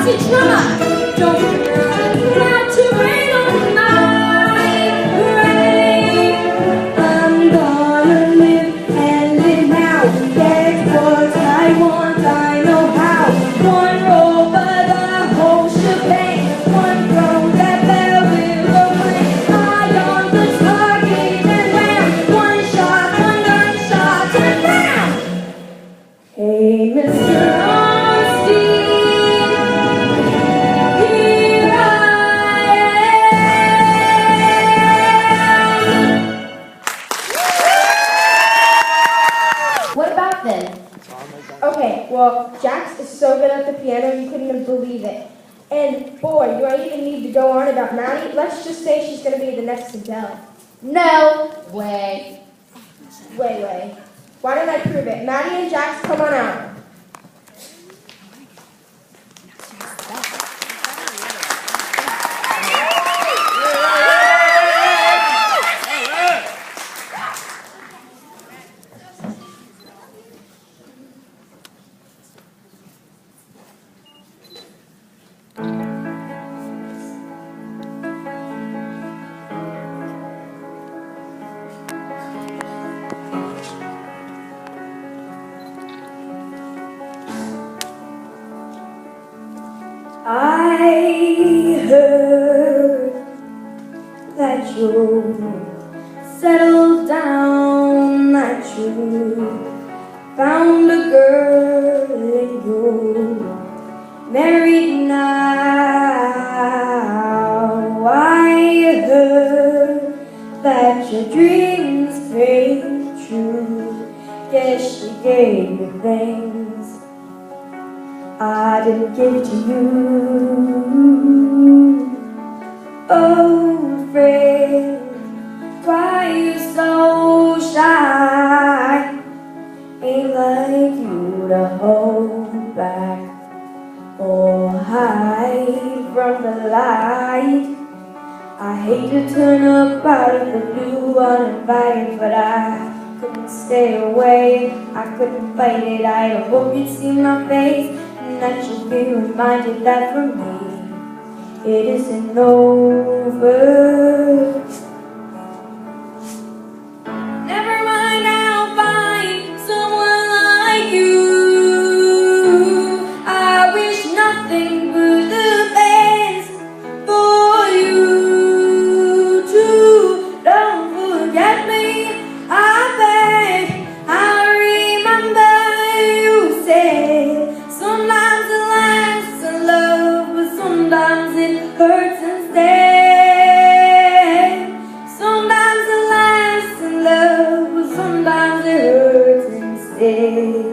to try. Don't try not to rain on my parade. I'm gonna live and live now. Get what I want, I know how. One roll for the whole shebang. One throw that bell will ring. Eye on the target and wham. One shot, one gunshot and bam. Hey, Mr. Austin, here I am. What about then? Okay, well, Jax is so good at the piano you couldn't even believe it. And boy, do I even need to go on about Maddie. Let's just say she's going to be the next Adele. No way. Way. Why don't I prove it? Maddie and Jax, come on out. I heard that you settled down, that you found a girl and you're married now. I heard that your dreams came true. Yes, she gave you things I didn't give to you. Oh, friend, why you so shy? Ain't like you to hold back or hide from the light. I hate to turn up out of the blue uninvited, but I couldn't stay away. I couldn't fight it. I hope you'd see my face, and that you'd be reminded that for me it isn't over. Never mind, I'll find someone like you. I wish nothing but the best for you too. Don't forget me, I beg. I remember you said sometimes it lasts in love, but sometimes it hurts instead. Sometimes it lasts in love, but sometimes it hurts instead.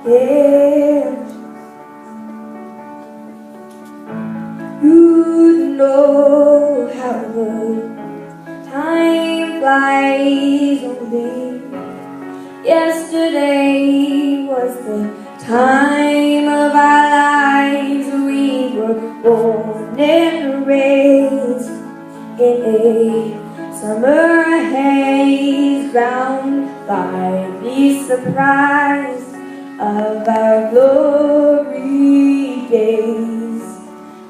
Yeah. You know how good time flies only. Yesterday was the time of our lives. We were born and raised in a summer haze, drowned by the surprise of our glory days.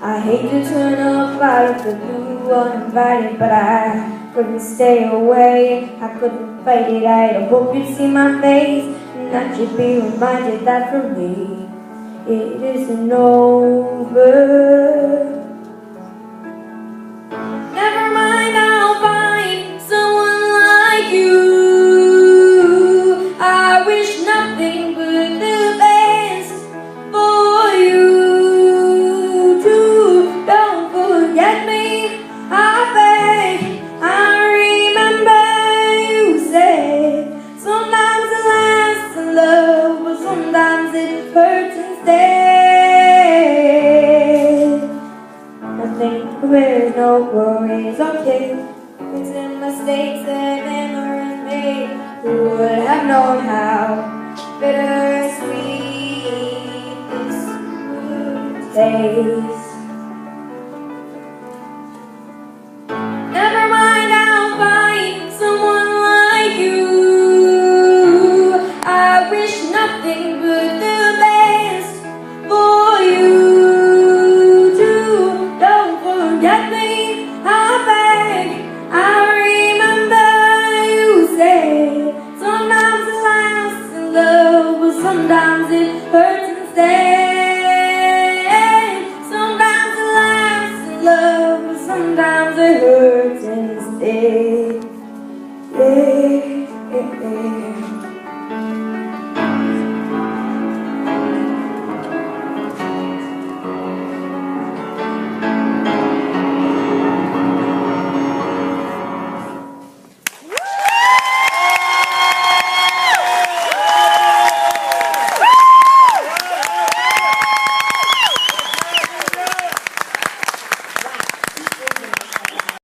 I hate to turn up out of the blue uninvited, but I couldn't stay away. I couldn't fight it. I hope you'd see my face, and that you'd be reminded that for me it isn't over. Never mind, I'll find someone like you. I wish nothing but the best for you too. Don't forget me, I beg. I remember you said sometimes it lasts in love, but sometimes it hurts instead. Nothing, there's no worries, okay. It's in mistakes that memories made. Who would have known how bittersweet this would taste?